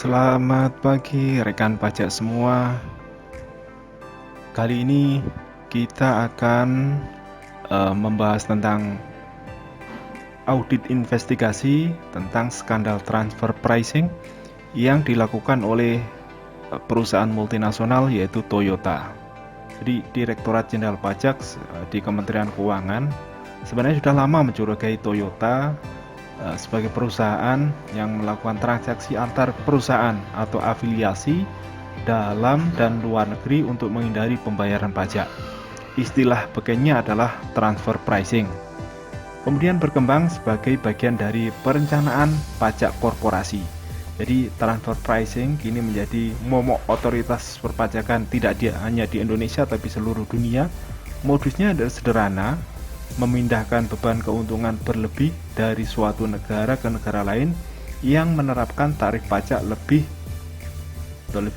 Selamat pagi rekan pajak semua. Kali ini kita akan membahas tentang audit investigasi tentang skandal transfer pricing yang dilakukan oleh perusahaan multinasional yaitu Toyota. Jadi Direktorat Jenderal Pajak di Kementerian Keuangan sebenarnya sudah lama mencurigai Toyota sebagai perusahaan yang melakukan transaksi antar perusahaan atau afiliasi dalam dan luar negeri untuk menghindari pembayaran pajak. Istilah bekennya adalah transfer pricing. Kemudian berkembang sebagai bagian dari perencanaan pajak korporasi. Jadi transfer pricing kini menjadi momok otoritas perpajakan tidak hanya di Indonesia tapi seluruh dunia. Modusnya adalah sederhana, memindahkan beban keuntungan berlebih dari suatu negara ke negara lain yang menerapkan tarif pajak lebih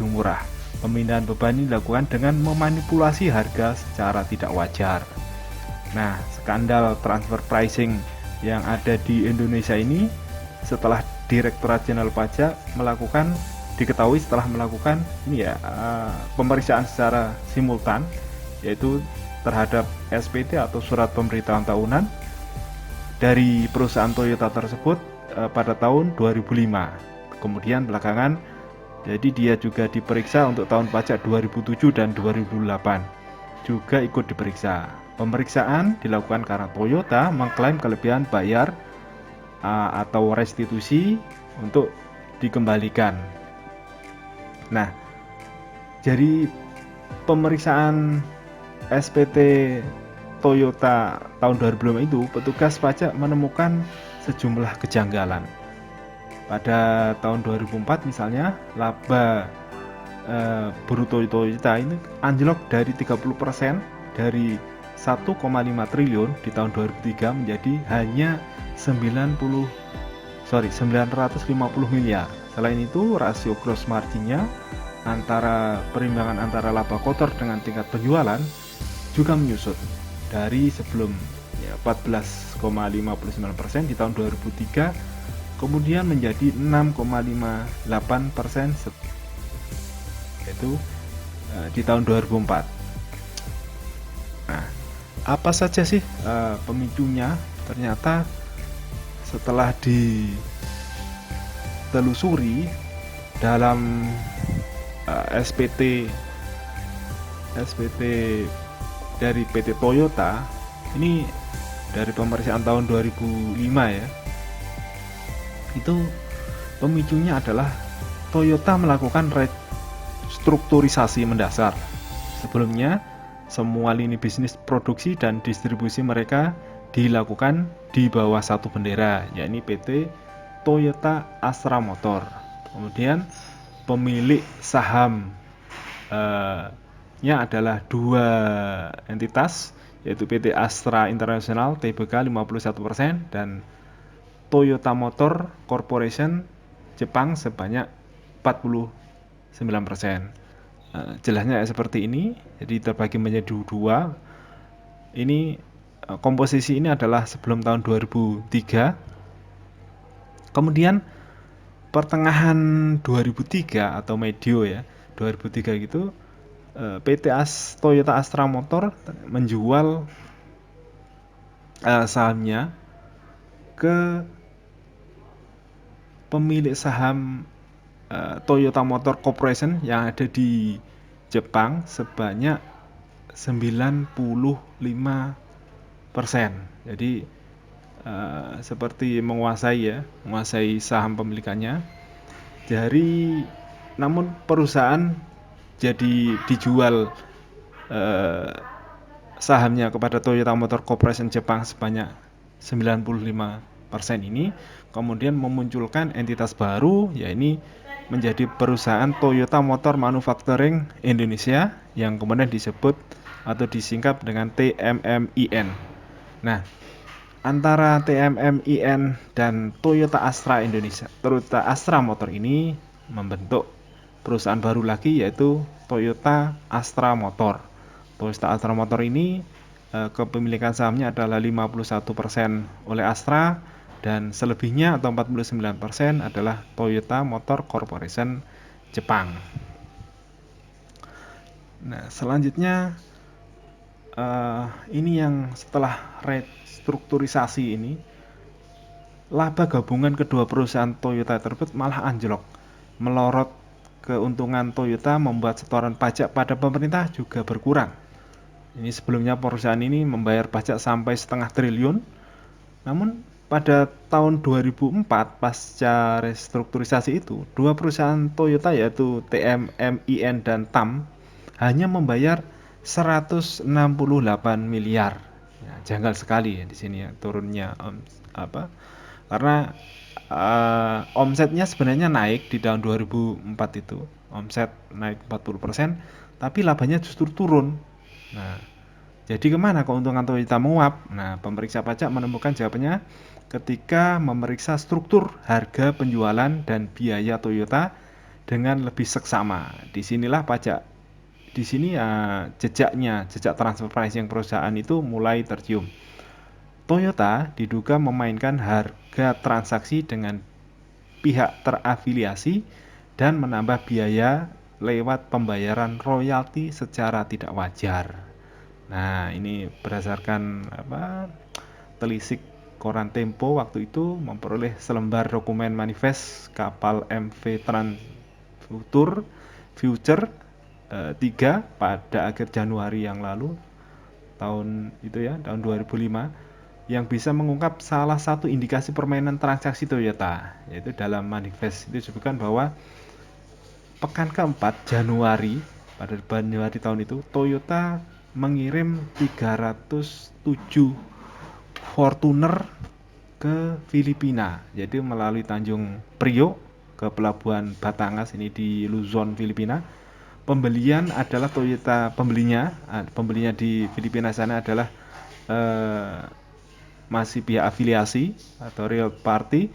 murah. Pemindahan beban ini dilakukan dengan memanipulasi harga secara tidak wajar. Nah, skandal transfer pricing yang ada di Indonesia ini setelah Direktorat Jenderal Pajak diketahui setelah melakukan pemeriksaan secara simultan, yaitu terhadap SPT atau surat pemberitahuan tahunan dari perusahaan Toyota tersebut pada tahun 2005. Kemudian belakangan jadi dia juga diperiksa untuk tahun pajak 2007 dan 2008 juga ikut diperiksa. Pemeriksaan dilakukan karena Toyota mengklaim kelebihan bayar atau restitusi untuk dikembalikan. Nah, jadi pemeriksaan SPT Toyota tahun 2005 itu petugas pajak menemukan sejumlah kejanggalan. Pada tahun 2004 misalnya laba bruto Toyota ini anjlok dari 30% dari 1,5 triliun di tahun 2003 menjadi hanya 950 miliar. Selain itu rasio gross marginnya perimbangan antara laba kotor dengan tingkat penjualan juga menyusut dari sebelum 14,59% di tahun 2003 kemudian menjadi 6,58% yaitu di tahun 2004. Nah, apa saja sih pemicunya? Ternyata setelah ditelusuri dalam SPT dari PT Toyota ini dari pemeriksaan tahun 2005 ya, itu pemicunya adalah Toyota melakukan restrukturisasi mendasar. Sebelumnya semua lini bisnis produksi dan distribusi mereka dilakukan di bawah satu bendera, yakni PT Toyota Astra Motor. Kemudian pemilik saham adalah dua entitas, yaitu PT Astra International Tbk 51% dan Toyota Motor Corporation Jepang sebanyak 49%. Jelasnya seperti ini, jadi terbagi menjadi dua. Ini komposisi ini adalah sebelum tahun 2003. Kemudian pertengahan 2003 atau medio 2003 gitu, PT Toyota Astra Motor menjual sahamnya ke pemilik saham Toyota Motor Corporation yang ada di Jepang sebanyak 95%. Jadi seperti menguasai saham pemilikannya. Namun perusahaan jadi dijual sahamnya kepada Toyota Motor Corporation Jepang sebanyak 95% ini kemudian memunculkan entitas baru, yaitu menjadi perusahaan Toyota Motor Manufacturing Indonesia yang kemudian disebut atau disingkat dengan TMMIN. Nah, antara TMMIN dan Toyota Astra Motor ini membentuk perusahaan baru lagi, yaitu Toyota Astra Motor. Toyota Astra Motor ini kepemilikan sahamnya adalah 51% oleh Astra dan selebihnya atau 49% adalah Toyota Motor Corporation Jepang. Nah, selanjutnya ini yang setelah restrukturisasi ini, laba gabungan kedua perusahaan Toyota tersebut malah anjlok. Melorot keuntungan Toyota membuat setoran pajak pada pemerintah juga berkurang. Ini sebelumnya perusahaan ini membayar pajak sampai 0,5 triliun. Namun pada tahun 2004 pasca restrukturisasi itu, dua perusahaan Toyota yaitu TMMIN dan TAM hanya membayar 168 miliar. Ya, janggal sekali ya di sini ya turunnya karena omsetnya sebenarnya naik di tahun 2004 itu. Omset naik 40%, tapi labanya justru turun. Nah, jadi kemana keuntungan Toyota menguap? Nah, pemeriksa pajak menemukan jawabannya ketika memeriksa struktur harga penjualan dan biaya Toyota dengan lebih seksama. Disinilah pajak. Di sini jejak transfer pricing perusahaan itu mulai tercium. Toyota diduga memainkan harga transaksi dengan pihak terafiliasi dan menambah biaya lewat pembayaran royalti secara tidak wajar. Nah, ini berdasarkan telisik koran Tempo waktu itu memperoleh selembar dokumen manifest kapal MV Future 3 pada akhir Januari yang lalu tahun 2005, yang bisa mengungkap salah satu indikasi permainan transaksi Toyota, yaitu dalam manifest itu disebutkan bahwa pekan keempat Januari, pada Januari tahun itu Toyota mengirim 307 Fortuner ke Filipina, yaitu melalui Tanjung Priok ke pelabuhan Batangas ini di Luzon, Filipina. Pembelian adalah Toyota, pembelinya di Filipina sana adalah masih pihak afiliasi atau real party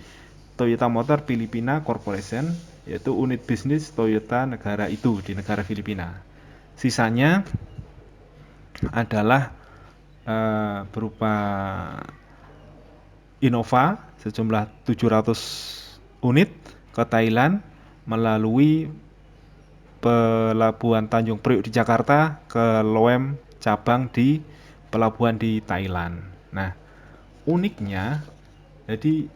Toyota Motor Filipina Corporation, yaitu unit bisnis Toyota negara itu di negara Filipina. Sisanya adalah berupa Innova sejumlah 700 unit ke Thailand melalui pelabuhan Tanjung Priok di Jakarta ke Loem cabang di pelabuhan di Thailand. Nah, uniknya jadi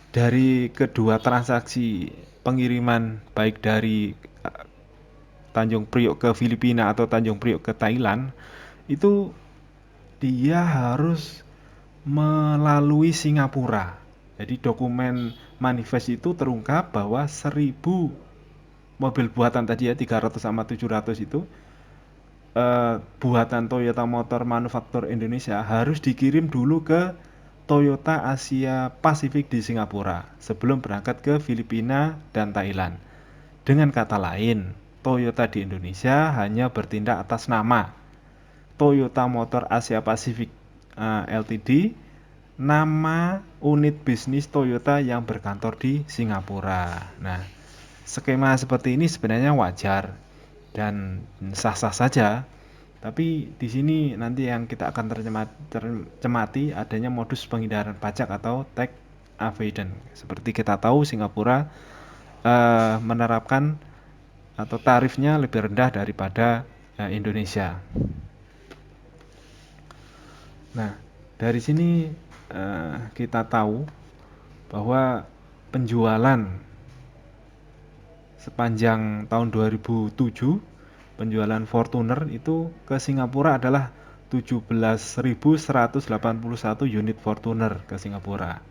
dari kedua transaksi pengiriman baik dari Tanjung Priok ke Filipina atau Tanjung Priok ke Thailand itu dia harus melalui Singapura. Jadi dokumen manifest itu terungkap bahwa 1000 mobil buatan tadi ya 300 sama 700 itu buatan Toyota Motor Manufaktur Indonesia harus dikirim dulu ke Toyota Asia Pasifik di Singapura sebelum berangkat ke Filipina dan Thailand. Dengan kata lain, Toyota di Indonesia hanya bertindak atas nama Toyota Motor Asia Pasifik Ltd, nama unit bisnis Toyota yang berkantor di Singapura. Nah, skema seperti ini sebenarnya wajar dan sah-sah saja. Tapi di sini nanti yang kita akan tercemati adanya modus penghindaran pajak atau tax avoidance. Seperti kita tahu Singapura menerapkan atau tarifnya lebih rendah daripada Indonesia. Nah, dari sini kita tahu bahwa penjualan sepanjang tahun 2007, penjualan Fortuner itu ke Singapura adalah 17.181 unit Fortuner ke Singapura.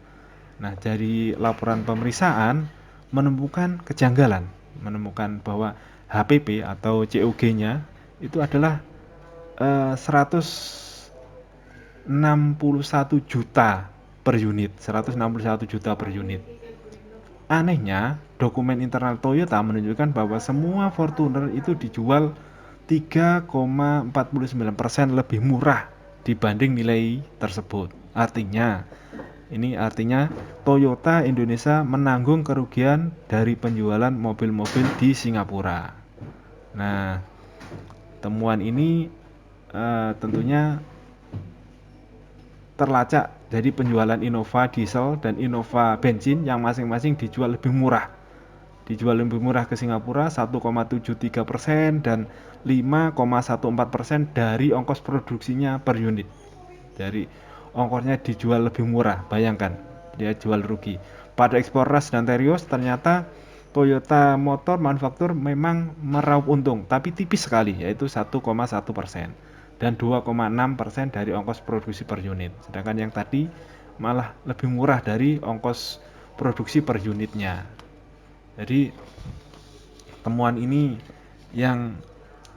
Nah, dari laporan pemeriksaan menemukan kejanggalan, menemukan bahwa HPP atau COG-nya itu adalah 161 juta per unit, 161 juta per unit. Anehnya, dokumen internal Toyota menunjukkan bahwa semua Fortuner itu dijual 3,49% lebih murah dibanding nilai tersebut. Artinya Toyota Indonesia menanggung kerugian dari penjualan mobil-mobil di Singapura. Nah, temuan ini tentunya terlacak jadi penjualan Innova diesel dan Innova bensin yang masing-masing dijual lebih murah. Dijual lebih murah ke Singapura 1,73% dan 5,14% dari ongkos produksinya per unit. Dari ongkosnya dijual lebih murah, bayangkan dia jual rugi. Pada ekspor ras dan terios ternyata Toyota Motor Manufaktur memang meraup untung, tapi tipis sekali, yaitu 1,1% dan 2,6% dari ongkos produksi per unit. Sedangkan yang tadi malah lebih murah dari ongkos produksi per unitnya. Jadi temuan ini yang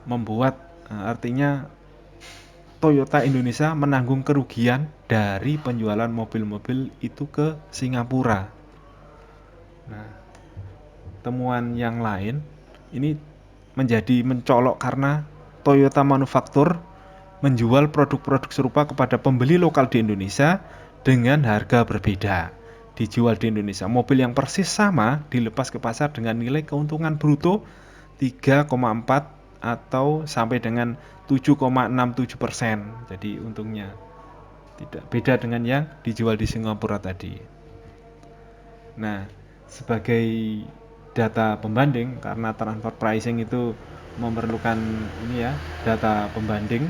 membuat artinya Toyota Indonesia menanggung kerugian dari penjualan mobil-mobil itu ke Singapura. Nah, temuan yang lain ini menjadi mencolok karena Toyota Manufaktur menjual produk-produk serupa kepada pembeli lokal di Indonesia dengan harga berbeda. Dijual di Indonesia, mobil yang persis sama dilepas ke pasar dengan nilai keuntungan bruto 3,4 atau sampai dengan 7,67%. Jadi untungnya tidak beda dengan yang dijual di Singapura tadi. Nah, sebagai data pembanding, karena transfer pricing itu memerlukan ini ya, data pembanding.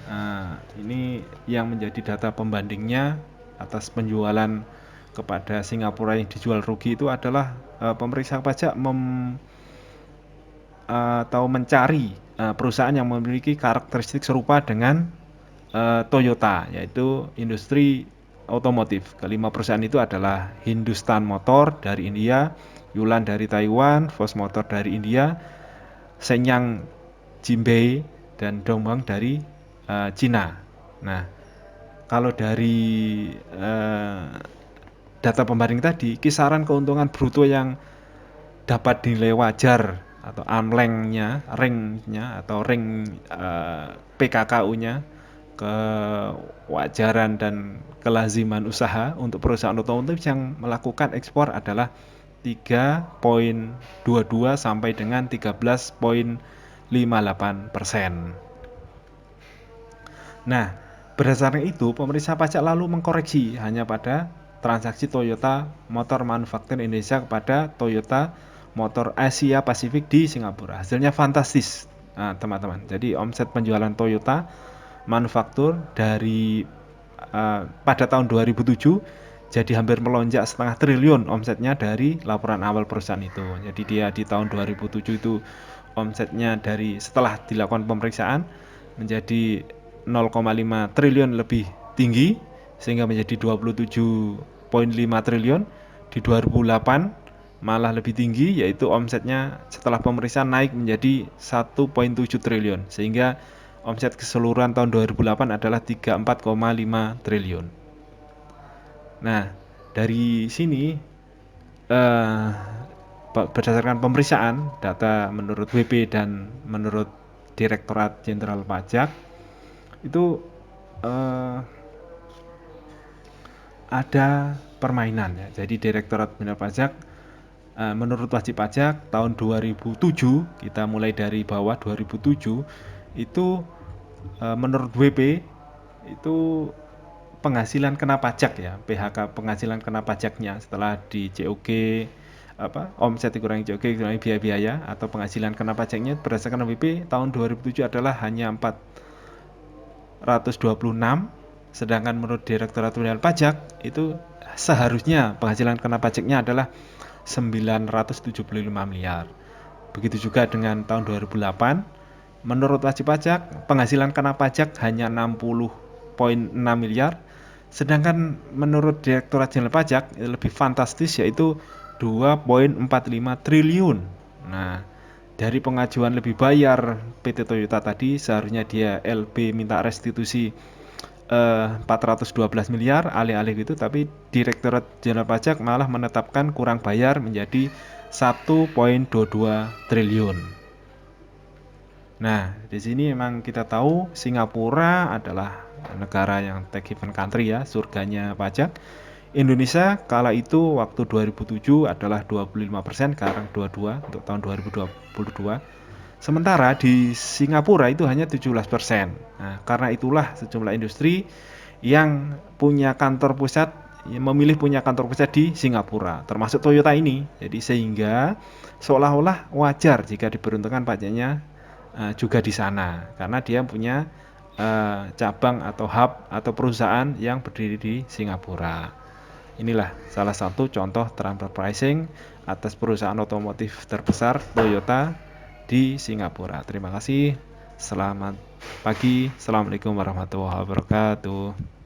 Nah, ini yang menjadi data pembandingnya atas penjualan kepada Singapura yang dijual rugi itu adalah pemeriksa pajak atau mencari perusahaan yang memiliki karakteristik serupa dengan Toyota, yaitu industri otomotif. Kelima perusahaan itu adalah Hindustan Motor dari India, Yulan dari Taiwan, Fox Motor dari India, Shenyang Jimbei, dan Dongfeng dari Cina. Nah, kalau dari data pembanding tadi, kisaran keuntungan bruto yang dapat dinilai wajar atau amlengnya, ringnya atau ring PKKU-nya, kewajaran dan kelaziman usaha untuk perusahaan otomotif yang melakukan ekspor adalah 3,22 sampai dengan 13,58%. Nah, berdasarkan itu, pemeriksa pajak lalu mengkoreksi hanya pada transaksi Toyota Motor Manufaktur Indonesia kepada Toyota Motor Asia Pasifik di Singapura. Hasilnya fantastis, teman-teman. Jadi omset penjualan Toyota Manufaktur dari pada tahun 2007 jadi hampir melonjak setengah triliun omsetnya dari laporan awal perusahaan itu. Jadi dia di tahun 2007 itu omsetnya dari setelah dilakukan pemeriksaan menjadi 0,5 triliun lebih tinggi sehingga menjadi 27,5 triliun. Di 2008 malah lebih tinggi, yaitu omsetnya setelah pemeriksaan naik menjadi 1,7 triliun sehingga omset keseluruhan tahun 2008 adalah 34,5 triliun. Nah, dari sini berdasarkan pemeriksaan data menurut WP dan menurut Direktorat Jenderal Pajak itu ada permainan ya. Jadi Direktorat Jenderal Pajak menurut wajib pajak tahun 2007, kita mulai dari bawah 2007 itu menurut WP itu penghasilan kena pajak ya, PHK penghasilan kena pajaknya setelah di COG omset dikurangi COG dikurangi biaya-biaya atau penghasilan kena pajaknya berdasarkan WP tahun 2007 adalah hanya 426, sedangkan menurut Direktorat Jenderal Pajak itu seharusnya penghasilan kena pajaknya adalah 975 miliar. Begitu juga dengan tahun 2008, menurut wajib pajak penghasilan kena pajak hanya 60,6 miliar, sedangkan menurut Direktorat Jenderal Pajak lebih fantastis yaitu 2,45 triliun. Nah, dari pengajuan lebih bayar PT Toyota tadi seharusnya dia LB minta restitusi 412 miliar alih-alih gitu, tapi Direktorat Jenderal Pajak malah menetapkan kurang bayar menjadi 1,22 triliun. Nah, di sini memang kita tahu Singapura adalah negara yang tax haven country ya, surganya pajak. Indonesia kala itu waktu 2007 adalah 25%, sekarang 22 untuk tahun 2022. Sementara di Singapura itu hanya 17%. Nah, karena itulah sejumlah industri yang punya kantor pusat memilih punya kantor pusat di Singapura, termasuk Toyota ini. Jadi sehingga seolah-olah wajar jika diperuntukkan pajaknya juga di sana, karena dia punya cabang atau hub atau perusahaan yang berdiri di Singapura. Inilah salah satu contoh transfer pricing atas perusahaan otomotif terbesar Toyota di Singapura. Terima kasih. Selamat pagi. Assalamualaikum warahmatullahi wabarakatuh.